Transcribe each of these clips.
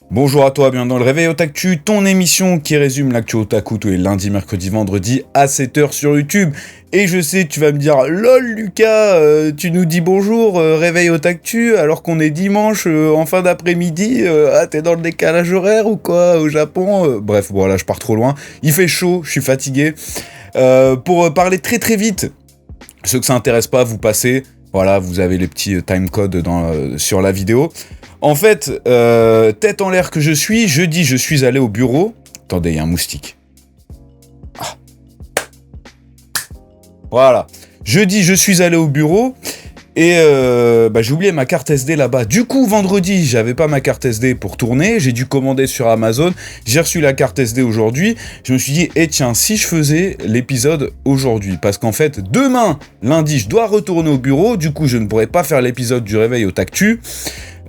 Bonjour à toi, bienvenue dans le Réveil Otaktu, ton émission qui résume l'actu otaku tous les lundis, mercredis, vendredis à 7h sur YouTube. Et je sais, tu vas me dire, lol Lucas, tu nous dis bonjour, Réveil Otaktu, alors qu'on est dimanche en fin d'après-midi, t'es dans le décalage horaire ou quoi, au Japon Bref, bon là je pars trop loin, il fait chaud, je suis fatigué. Pour parler très très vite, ceux que ça intéresse pas, vous passez, voilà, vous avez les petits timecodes sur la vidéo. En fait, tête en l'air que je suis, jeudi je suis allé au bureau. Attendez, il y a un moustique. Ah. Voilà. Jeudi je suis allé au bureau et j'ai oublié ma carte SD là-bas. Du coup, vendredi, j'avais pas ma carte SD pour tourner. J'ai dû commander sur Amazon. J'ai reçu la carte SD aujourd'hui. Je me suis dit, tiens, si je faisais l'épisode aujourd'hui. Parce qu'en fait, demain, lundi, je dois retourner au bureau. Du coup, je ne pourrais pas faire l'épisode du Réveil Otaktu.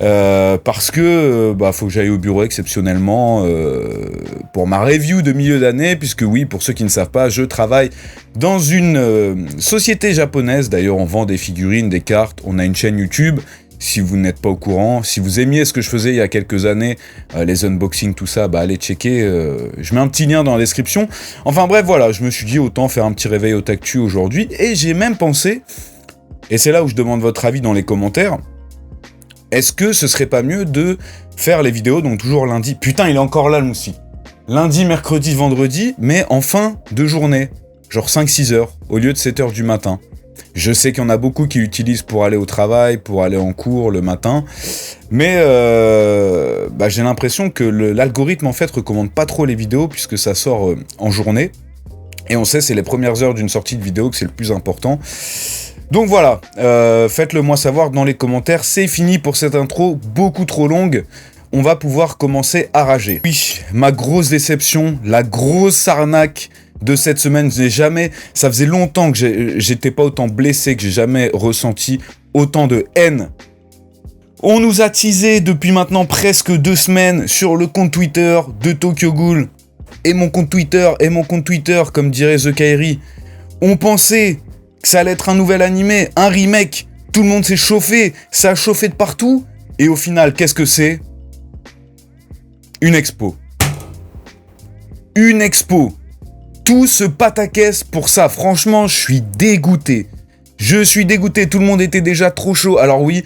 Parce que faut que j'aille au bureau exceptionnellement pour ma review de milieu d'année, puisque oui, pour ceux qui ne savent pas, je travaille dans une société japonaise. D'ailleurs, on vend des figurines, des cartes, on a une chaîne YouTube. Si vous n'êtes pas au courant, si vous aimiez ce que je faisais il y a quelques années, les unboxings, tout ça, allez checker. Je mets un petit lien dans la description. Enfin bref, voilà, je me suis dit autant faire un petit réveil otaktu aujourd'hui, et j'ai même pensé, et c'est là où je demande votre avis dans les commentaires. Est-ce que ce serait pas mieux de faire les vidéos, donc toujours lundi... Putain, il est encore là, le moustique. Lundi, mercredi, vendredi, mais en fin de journée. Genre 5-6 heures, au lieu de 7 heures du matin. Je sais qu'il y en a beaucoup qui l'utilisent pour aller au travail, pour aller en cours le matin. Mais j'ai l'impression que l'algorithme, en fait, recommande pas trop les vidéos, puisque ça sort en journée. Et on sait, c'est les premières heures d'une sortie de vidéo que c'est le plus important. Donc voilà, faites-le moi savoir dans les commentaires. C'est fini pour cette intro, beaucoup trop longue. On va pouvoir commencer à rager. Oui, ma grosse déception, la grosse arnaque de cette semaine, ça faisait longtemps que j'étais pas autant blessé, que j'ai jamais ressenti autant de haine. On nous a teasé depuis maintenant presque 2 semaines sur le compte Twitter de Tokyo Ghoul. Et mon compte Twitter, comme dirait The Kairi. On pensait que ça allait être un nouvel animé, un remake, tout le monde s'est chauffé, ça a chauffé de partout, et au final, qu'est-ce que c'est ? Une expo. Une expo. Tout ce pataquès pour ça, franchement, je suis dégoûté. Tout le monde était déjà trop chaud, alors oui...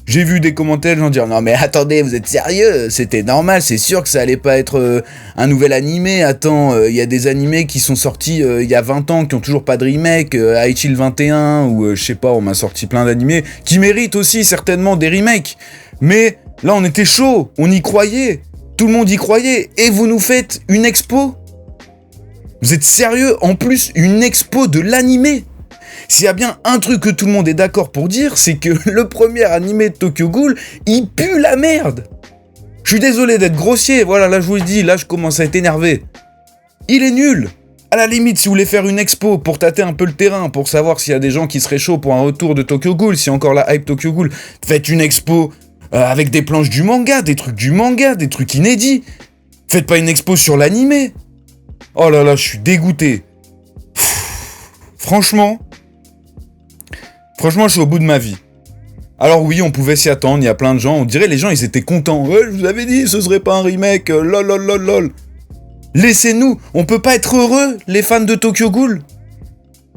J'ai vu des commentaires, gens dire « Non mais attendez, vous êtes sérieux ? C'était normal, c'est sûr que ça allait pas être un nouvel animé. Attends, il y a des animés qui sont sortis il y a 20 ans, qui ont toujours pas de remake, Aichi le 21, ou je sais pas, on m'a sorti plein d'animés, qui méritent aussi certainement des remakes. Mais là on était chaud, on y croyait, tout le monde y croyait, et vous nous faites une expo ? Vous êtes sérieux ? En plus, une expo de l'animé ? S'il y a bien un truc que tout le monde est d'accord pour dire, c'est que le premier animé de Tokyo Ghoul, il pue la merde. Je suis désolé d'être grossier, voilà, là je vous le dis, là je commence à être énervé. Il est nul. À la limite, si vous voulez faire une expo pour tâter un peu le terrain, pour savoir s'il y a des gens qui seraient chauds pour un retour de Tokyo Ghoul, si encore la hype Tokyo Ghoul, faites une expo avec des planches du manga, des trucs inédits. Faites pas une expo sur l'animé. Oh là là, je suis dégoûté. Franchement, je suis au bout de ma vie. Alors oui, on pouvait s'y attendre, il y a plein de gens, on dirait les gens, ils étaient contents. Ouais, je vous avais dit, ce serait pas un remake, lol. Laissez-nous, on peut pas être heureux, les fans de Tokyo Ghoul.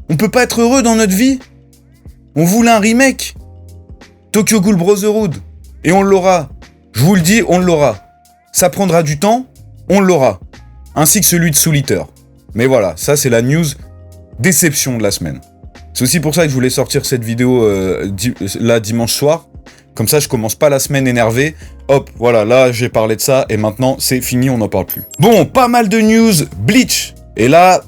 On peut pas être heureux dans notre vie. On voulait un remake. Tokyo Ghoul Brotherhood. Et on l'aura. Je vous le dis, on l'aura. Ça prendra du temps, on l'aura. Ainsi que celui de Soul Eater. Mais voilà, ça c'est la news déception de la semaine. C'est aussi pour ça que je voulais sortir cette vidéo là dimanche soir. Comme ça, je commence pas la semaine énervé. Hop, voilà, là j'ai parlé de ça et maintenant c'est fini, on n'en parle plus. Bon, pas mal de news. Bleach. Et là,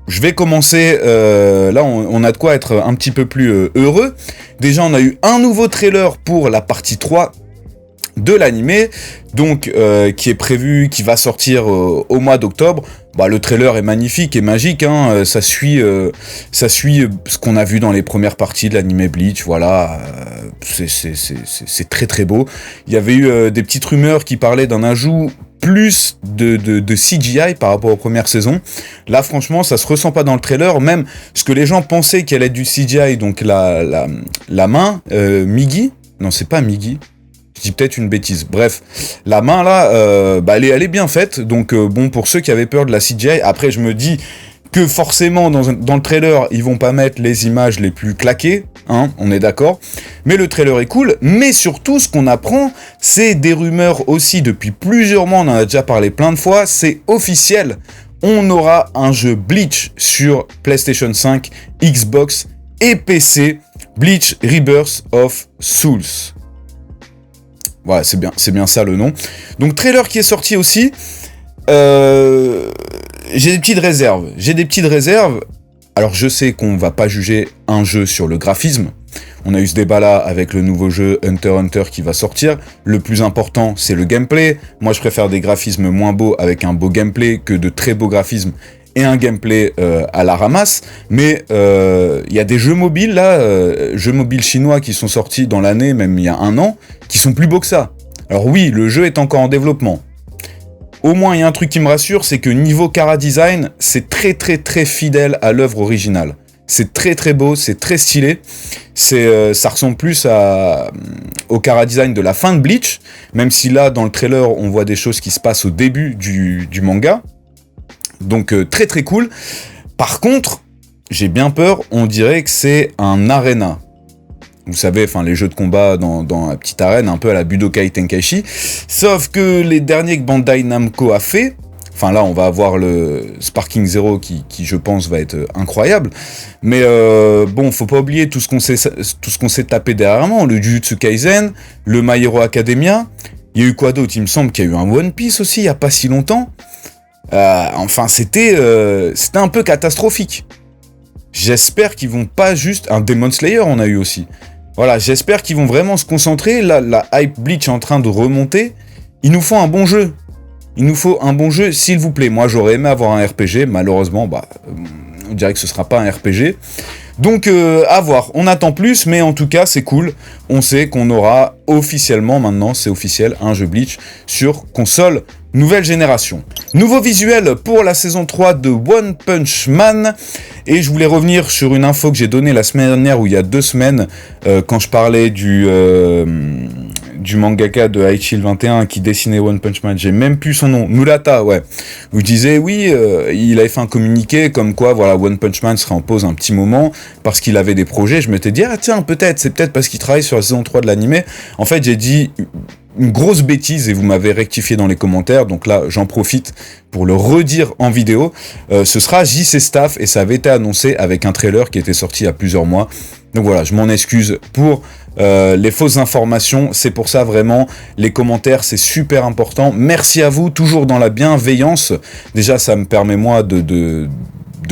je vais commencer. Là, on a de quoi être un petit peu plus heureux. Déjà, on a eu un nouveau trailer pour la partie 3 de l'animé, donc qui est prévu, qui va sortir au mois d'octobre. Le trailer est magnifique et magique, hein. Ça suit ce qu'on a vu dans les premières parties de l'animé Bleach, voilà, c'est très très beau. Il y avait eu des petites rumeurs qui parlaient d'un ajout plus de CGI par rapport aux premières saisons. Là, franchement, ça se ressent pas dans le trailer, même ce que les gens pensaient qu'elle allait être du CGI, donc la main, Migi, non, c'est pas Migi, dis peut-être une bêtise. Bref, la main là, elle est bien faite. Donc bon, pour ceux qui avaient peur de la CGI, après je me dis que forcément dans le trailer, ils vont pas mettre les images les plus claquées, hein, on est d'accord. Mais le trailer est cool, mais surtout ce qu'on apprend, c'est des rumeurs aussi depuis plusieurs mois, on en a déjà parlé plein de fois, c'est officiel. On aura un jeu Bleach sur PlayStation 5, Xbox et PC, Bleach Rebirth of Souls. Voilà, c'est bien ça le nom. Donc trailer qui est sorti aussi. J'ai des petites réserves. Alors je sais qu'on va pas juger un jeu sur le graphisme. On a eu ce débat là avec le nouveau jeu Hunter x Hunter qui va sortir. Le plus important, c'est le gameplay. Moi, je préfère des graphismes moins beaux avec un beau gameplay que de très beaux graphismes et un gameplay à la ramasse. Mais il y a des jeux mobiles là, jeux mobiles chinois qui sont sortis dans l'année, même il y a un an, qui sont plus beaux que ça. Alors oui, le jeu est encore en développement. Au moins, il y a un truc qui me rassure, c'est que niveau chara design, c'est très très très fidèle à l'œuvre originale. C'est très très beau, c'est très stylé. Ça ressemble plus au chara design de la fin de Bleach, même si là, dans le trailer, on voit des choses qui se passent au début du manga. Donc très très cool. Par contre, j'ai bien peur, on dirait que c'est un arena. Vous savez, enfin les jeux de combat dans la petite arène, un peu à la Budokai Tenkaichi. Sauf que les derniers que Bandai Namco a fait, enfin là on va avoir le Sparking Zero qui je pense va être incroyable. Mais bon, faut pas oublier tout ce qu'on s'est tapé derrière moi, le Jujutsu Kaisen, le My Hero Academia. Il y a eu quoi d'autre? Il me semble qu'il y a eu un One Piece aussi, il y a pas si longtemps. Enfin c'était un peu catastrophique. J'espère qu'ils vont pas juste... Un Demon Slayer on a eu aussi. Voilà, j'espère qu'ils vont vraiment se concentrer. Là, la hype Bleach est en train de remonter. Il nous faut un bon jeu. Il nous faut un bon jeu, s'il vous plaît. Moi, j'aurais aimé avoir un RPG. Malheureusement, on dirait que ce sera pas un RPG. Donc, à voir. On attend plus, mais en tout cas, c'est cool. On sait qu'on aura officiellement, maintenant, c'est officiel, un jeu Bleach sur console nouvelle génération. Nouveau visuel pour la saison 3 de One Punch Man. Et je voulais revenir sur une info que j'ai donnée la semaine dernière, ou il y a 2 semaines, quand je parlais du mangaka de Aichi 21 qui dessinait One Punch Man. J'ai même plus son nom. Murata, ouais. Où je disais, oui, il avait fait un communiqué comme quoi, voilà, One Punch Man serait en pause un petit moment parce qu'il avait des projets. Je m'étais dit, ah tiens, c'est peut-être parce qu'il travaille sur la saison 3 de l'animé. En fait, j'ai dit une grosse bêtise et vous m'avez rectifié dans les commentaires, donc là j'en profite pour le redire en vidéo. Ce sera JC Staff et ça avait été annoncé avec un trailer qui était sorti il y a plusieurs mois. Donc voilà, je m'en excuse pour les fausses informations, c'est pour ça vraiment, les commentaires c'est super important. Merci à vous, toujours dans la bienveillance. Déjà ça me permet moi de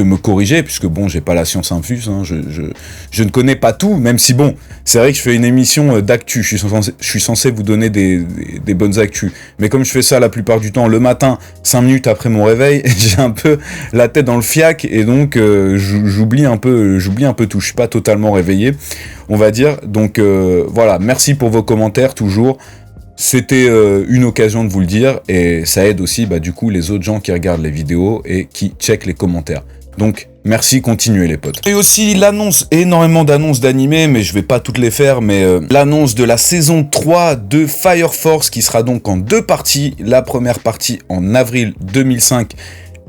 me corriger, puisque bon, j'ai pas la science infuse, hein, je ne connais pas tout, même si bon, c'est vrai que je fais une émission d'actu, je suis censé vous donner des bonnes actus, mais comme je fais ça la plupart du temps le matin, 5 minutes après mon réveil, j'ai un peu la tête dans le fiac, et donc j'oublie un peu tout, je suis pas totalement réveillé, on va dire, donc voilà, merci pour vos commentaires, toujours. C'était une occasion de vous le dire, et ça aide aussi du coup les autres gens qui regardent les vidéos et qui checkent les commentaires. Donc merci, continuez les potes. Et aussi l'annonce, énormément d'annonces d'animés, mais je vais pas toutes les faire, mais l'annonce de la saison 3 de Fire Force qui sera donc en 2 parties. La première partie en avril 2005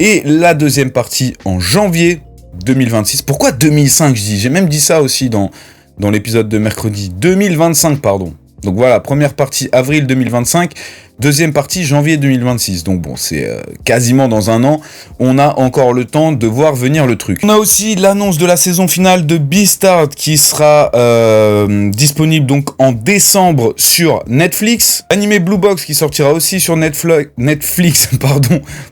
et la deuxième partie en janvier 2026. Pourquoi 2005 je dis? J'ai même dit ça aussi dans l'épisode de mercredi. 2025 pardon. Donc voilà, première partie avril 2025, deuxième partie janvier 2026. Donc bon, c'est quasiment dans un an. On a encore le temps de voir venir le truc. On a aussi l'annonce de la saison finale de Beastars qui sera disponible donc en décembre sur Netflix. Animé Blue Box qui sortira aussi sur Netflix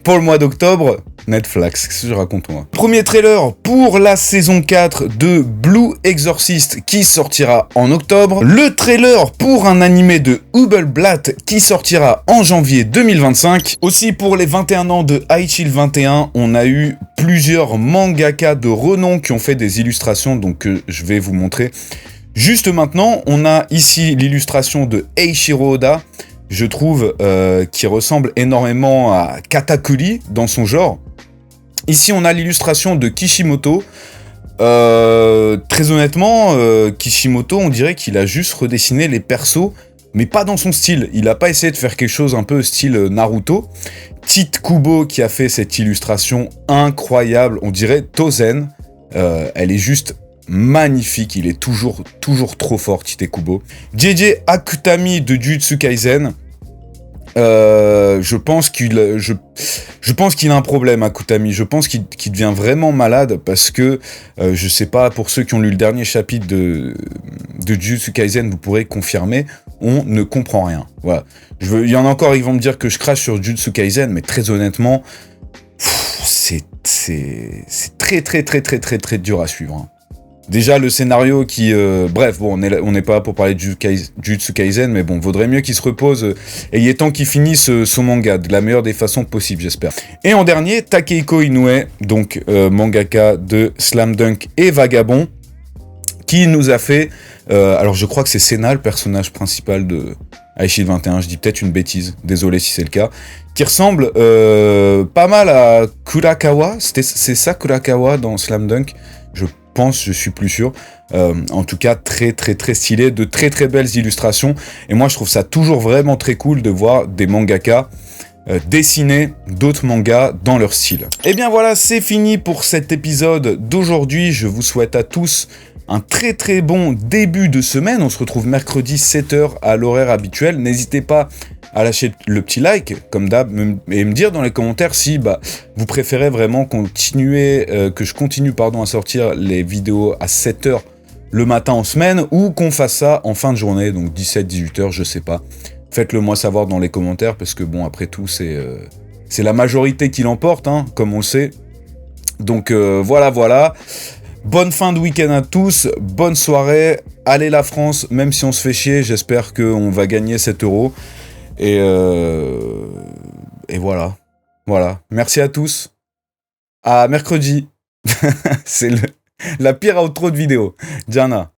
pour le mois d'octobre. Netflix, qu'est-ce que je raconte moi? Premier trailer pour la saison 4 de Blue Exorcist qui sortira en octobre. Le trailer pour un animé de Hubelblatt qui sortira en janvier 2025. Aussi pour les 21 ans de Aichi 21, on a eu plusieurs mangaka de renom qui ont fait des illustrations, donc je vais vous montrer juste maintenant. On a ici l'illustration de Eiichiro Oda, je trouve, qui ressemble énormément à Katakuri dans son genre. Ici, on a l'illustration de Kishimoto. Très honnêtement, Kishimoto, on dirait qu'il a juste redessiné les persos mais pas dans son style. Il a pas essayé de faire quelque chose un peu style Naruto. Tite Kubo qui a fait cette illustration incroyable, on dirait Tozen. Elle est juste magnifique, il est toujours trop fort, Tite Kubo. JJ Akutami de Jujutsu Kaisen. Je pense qu'il a un problème, Akutami. Je pense qu'il devient vraiment malade parce que, je sais pas, pour ceux qui ont lu le dernier chapitre de Jujutsu Kaisen, vous pourrez confirmer, on ne comprend rien. Voilà. Il y en a encore, ils vont me dire que je crache sur Jujutsu Kaisen, mais très honnêtement, c'est très dur à suivre. Hein. Déjà, le scénario qui... bref, bon, on n'est pas là pour parler de Jujutsu Kaisen, mais bon, vaudrait mieux qu'il se repose et il est temps qu'il finisse son manga de la meilleure des façons possibles, j'espère. Et en dernier, Takehiko Inoue, donc mangaka de Slam Dunk et Vagabond, qui nous a fait... alors, je crois que c'est Senna, le personnage principal de Aishid 21, je dis peut-être une bêtise, désolé si c'est le cas, qui ressemble pas mal à Kurakawa, c'est ça Kurakawa dans Slam Dunk, je suis plus sûr. En tout cas, très stylé, de très belles illustrations. Et moi, je trouve ça toujours vraiment très cool de voir des mangaka dessiner d'autres mangas dans leur style. Et bien voilà, c'est fini pour cet épisode d'aujourd'hui. Je vous souhaite à tous un très bon début de semaine. On se retrouve mercredi 7h à l'horaire habituel. N'hésitez pas à lâcher le petit like, comme d'hab, et me dire dans les commentaires si vous préférez vraiment que je continue à sortir les vidéos à 7h le matin en semaine, ou qu'on fasse ça en fin de journée, donc 17-18h, je sais pas. Faites-le moi savoir dans les commentaires, parce que bon, après tout, c'est la majorité qui l'emporte, hein, comme on le sait. Donc voilà. Bonne fin de week-end à tous, bonne soirée, allez la France, même si on se fait chier, j'espère qu'on va gagner 7 €. Et voilà. Merci à tous. À mercredi. C'est la pire outro de vidéo. Diana.